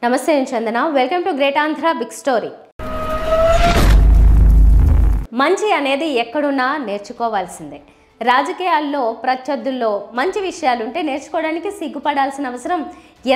నమస్తే నేను Chandana. Welcome to great Andhra big story. మంచి అనేది ఎక్కడున్నా నేర్చుకోవాల్సిందే. రాజకీయాల్లో ప్రత్యర్థుల్లో మంచి విషయాలుంటే నేర్చుకోవడానికి సిగ్గుపడాల్సిన అవసరం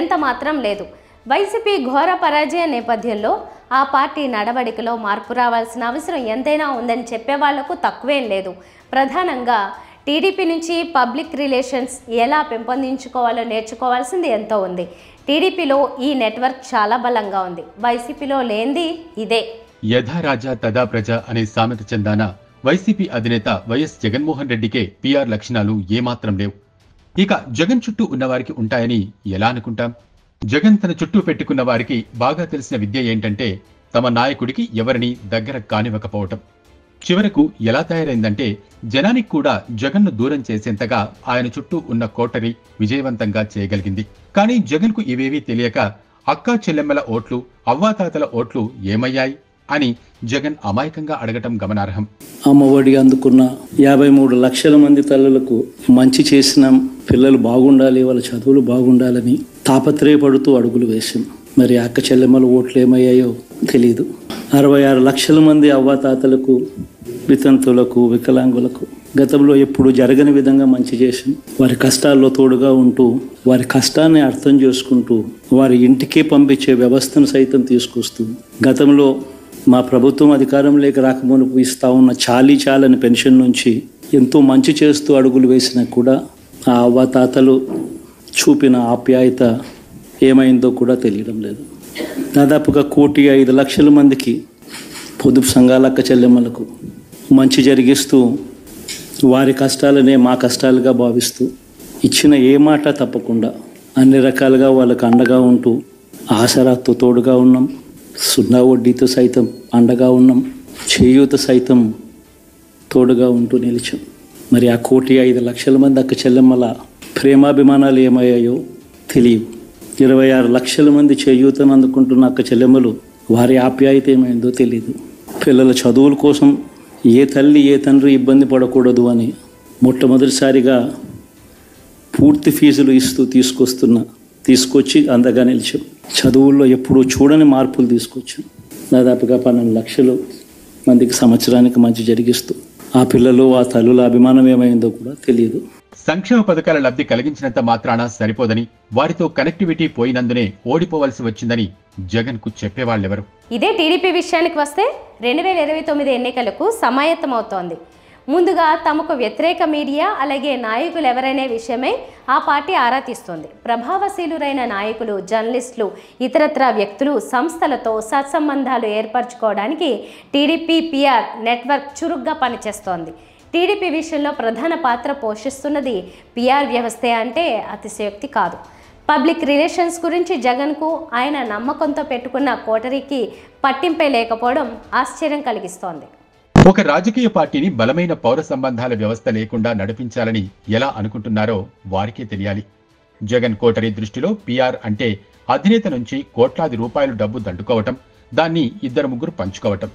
ఎంత మాత్రం లేదు. వైసీపీ ఘోర పరాజయ నేపథ్యంలో ఆ పార్టీ నడవడికలో మార్పు రావాల్సిన అవసరం ఎంతైనా ఉందని చెప్పేవాళ్లకు తక్కువేం లేదు. ప్రధానంగా టీడీపీ నుంచి పబ్లిక్ రిలేషన్స్ ఎలా పెంపొందించుకోవాలో నేర్చుకోవాల్సింది ఎంతో ఉంది. టీడీపీలో ఈ నెట్వర్క్ చాలా బలంగా ఉంది. వైసీపీలో లేనిది ఇదే. యథా రాజా తదా ప్రజ అనే సామెత చందాన వైసీపీ అధినేత వైఎస్ జగన్మోహన్ రెడ్డికే పీఆర్ లక్షణాలు ఏమాత్రం లేవు. ఇక జగన్ చుట్టూ ఉన్నవారికి ఉంటాయని ఎలా అనుకుంటాం? జగన్ తన చుట్టూ పెట్టుకున్న వారికి బాగా తెలిసిన విద్య ఏంటంటే తమ నాయకుడికి ఎవరిని దగ్గర కానివ్వకపోవటం. చివరకు ఎలా తయారైందంటే జనానికి కూడా జగన్ను దూరం చేసేంతగా ఆయన చుట్టూ ఉన్న కోటరి విజయవంతంగా చేయగలిగింది. కానీ జగన్కు ఇవేవీ తెలియక అక్కా చెల్లెమ్మల ఓట్లు, అవ్వాతాతల ఓట్లు ఏమయ్యాయి అని జగన్ అమాయకంగా అడగటం గమనార్హం. అమ్మఒడి అందుకున్న 53 లక్షల మంది తల్లులకు మంచి చేసిన పిల్లలు బాగుండాలి, వాళ్ళ చదువులు బాగుండాలని తాపత్రయపడుతూ అడుగులు వేశాం. మరి అక్క చెల్లెమ్మల ఓట్లు ఏమయ్యాయో తెలియదు. 66 లక్షల మంది అవ్వాతాతలకు, వితంతులకు, వికలాంగులకు గతంలో ఎప్పుడు జరగని విధంగా మంచి చేశాం. వారి కష్టాల్లో తోడుగా ఉంటూ, వారి కష్టాన్ని అర్థం చేసుకుంటూ, వారి ఇంటికే పంపించే వ్యవస్థను సైతం తీసుకొస్తూ, గతంలో మా ప్రభుత్వం అధికారంలోకి రాకమునుపు ఇస్తా ఉన్న చాలని పెన్షన్ నుంచి ఎంతో మంచి చేస్తూ అడుగులు వేసినా కూడా ఆ అవ్వాతాతలు చూపిన ఆప్యాయత ఏమైందో కూడా తెలియడం లేదు. దాదాపుగా 1,05,00,000 మందికి పొదుపు సంఘాల అక్క చెల్లెమ్మలకు మంచి జరిగిస్తూ, వారి కష్టాలనే మా కష్టాలుగా భావిస్తూ, ఇచ్చిన ఏ మాట తప్పకుండా అన్ని రకాలుగా వాళ్ళకు అండగా ఉంటూ, ఆసరాతో తోడుగా ఉన్నాం. 0 వడ్డీతో సైతం అండగా ఉన్నాం. చేయూత సైతం తోడుగా ఉంటూ నిలిచాం. మరి ఆ 1,05,00,000 మంది అక్క చెల్లెమ్మల ప్రేమాభిమానాలు ఏమయ్యాయో తెలియవు. 26 లక్షల మంది చేయూతను అందుకుంటున్న అక్క చెల్లెమ్మలు వారి ఆప్యాయత ఏమైందో తెలియదు. పిల్లల చదువుల కోసం ఏ తల్లి ఏ తండ్రి ఇబ్బంది పడకూడదు అని మొట్టమొదటిసారిగా పూర్తి ఫీజులు ఇస్తూ తీసుకొచ్చి అందగా నిలిచాం. చదువుల్లో ఎప్పుడూ చూడని మార్పులు తీసుకొచ్చాం. దాదాపుగా 12 లక్షల మందికి సంవత్సరానికి మంచి జరిగిస్తూ ఆ పిల్లలు ఆ తల్లుల అభిమానం ఏమైందో కూడా తెలియదు. సంక్షేమ పథకాల లబ్ధి కలిగించినంత మాత్రాన సరిపోదని, వారితో కనెక్టివిటీ పోయినందునే ఓడిపోవలసి వచ్చిందని జగన్ కు చెప్పేవాళ్ళెవరు? ఇదే టీడీపీ విషయానికి వస్తే 2029 ఎన్నికలకు సమాయత్తమవుతోంది. ముందుగా తమకు వ్యతిరేక మీడియా అలాగే నాయకులు ఎవరైనా విషయమై ఆ పార్టీ ఆరా తీస్తోంది. ప్రభావశీలురైన నాయకులు, జర్నలిస్టులు, ఇతరత్ర వ్యక్తులు, సంస్థలతో సత్సంబంధాలు ఏర్పరచుకోవడానికి టీడీపీ పీఆర్ నెట్వర్క్ చురుగ్గా పనిచేస్తోంది. టీడీపీ విషయంలో ప్రధాన పాత్ర పోషిస్తున్నది పీఆర్ వ్యవస్థే అంటే అతిశయోక్తి కాదు. పబ్లిక్ రిలేషన్స్ గురించి జగన్కు ఆయన నమ్మకంతో పెట్టుకున్న కోటరీకి పట్టింపే లేకపోవడం ఆశ్చర్యం కలిగిస్తోంది. ఒక రాజకీయ పార్టీని బలమైన పౌర సంబంధాల వ్యవస్థ లేకుండా నడిపించాలని ఎలా అనుకుంటున్నారో వారికే తెలియాలి. జగన్ కోటరీ దృష్టిలో పీఆర్ అంటే అధినేత నుంచి కోట్లాది రూపాయలు డబ్బు దండుకోవటం, దాన్ని 2-3 పంచుకోవటం.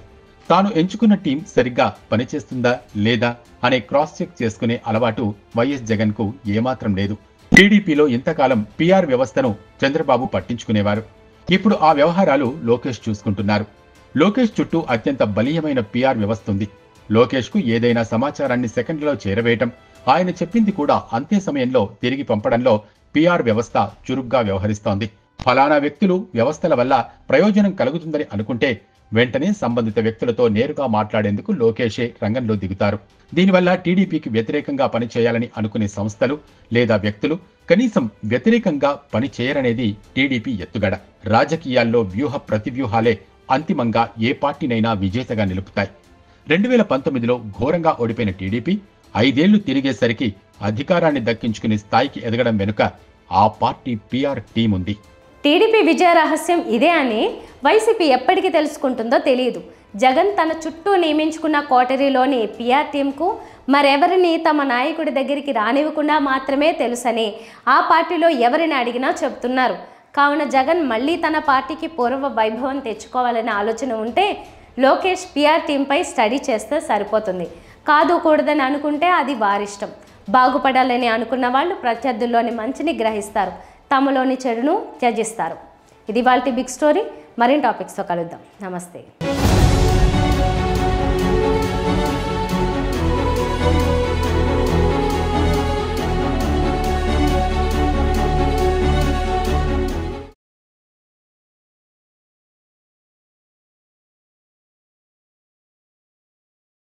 తాను ఎంచుకున్న టీం సరిగ్గా పనిచేస్తుందా లేదా అనే క్రాస్ చెక్ చేసుకునే అలవాటు వైఎస్ జగన్ కు ఏమాత్రం లేదు. టీడీపీలో ఇంతకాలం పీఆర్ వ్యవస్థను చంద్రబాబు పట్టించుకునేవారు. ఇప్పుడు ఆ వ్యవహారాలు లోకేష్ చూసుకుంటున్నారు. లోకేష్ చుట్టూ అత్యంత బలీయమైన పీఆర్ వ్యవస్థ ఉంది. లోకేష్ కు ఏదైనా సమాచారాన్ని సెకండ్లలో చేరవేయటం, ఆయన చెప్పింది కూడా అంతే సమయంలో తిరిగి పంపడంలో పీఆర్ వ్యవస్థ చురుగ్గా వ్యవహరిస్తోంది. ఫలానా వ్యక్తులు, వ్యవస్థల వల్ల ప్రయోజనం కలుగుతుందని అనుకుంటే వెంటనే సంబంధిత వ్యక్తులతో నేరుగా మాట్లాడేందుకు లోకేషే రంగంలో దిగుతారు. దీనివల్ల టీడీపీకి వ్యతిరేకంగా పనిచేయాలని అనుకునే సంస్థలు లేదా వ్యక్తులు కనీసం వ్యతిరేకంగా పనిచేయరనేది టీడీపీ ఎత్తుగడ. రాజకీయాల్లో వ్యూహ ప్రతివ్యూహాలే అంతిమంగా ఏ పార్టీనైనా విజేతగా నిలుపుతాయి. 2019లో ఘోరంగా ఓడిపోయిన టీడీపీ 5 ఏళ్లు తిరిగేసరికి అధికారాన్ని దక్కించుకునే స్థాయికి ఎదగడం వెనుక ఆ పార్టీ పీఆర్ టీం ఉంది. టీడీపీ విజయ రహస్యం ఇదే అని వైసీపీ ఎప్పటికీ తెలుసుకుంటుందో తెలియదు. జగన్ తన చుట్టూ నియమించుకున్న కోటరీలోని పీఆర్ టీంకు మరెవరిని తమ నాయకుడి దగ్గరికి రానివ్వకుండా మాత్రమే తెలుసని ఆ పార్టీలో ఎవరిని అడిగినా చెబుతున్నారు. కావున జగన్ మళ్ళీ తన పార్టీకి పూర్వ వైభవం తెచ్చుకోవాలనే ఆలోచన ఉంటే లోకేష్ పీఆర్ టీంపై స్టడీ చేస్తే సరిపోతుంది. కాదు కూడదని అనుకుంటే అది వారిష్టం. బాగుపడాలని అనుకున్న వాళ్ళు ప్రత్యర్థుల్లోని మంచిని గ్రహిస్తారు, తమలోని చెడును త్యజిస్తారు. ఇది వాళ్ళ బిగ్ స్టోరీ. మరిన్ని టాపిక్స్తో కలుద్దాం. నమస్తే.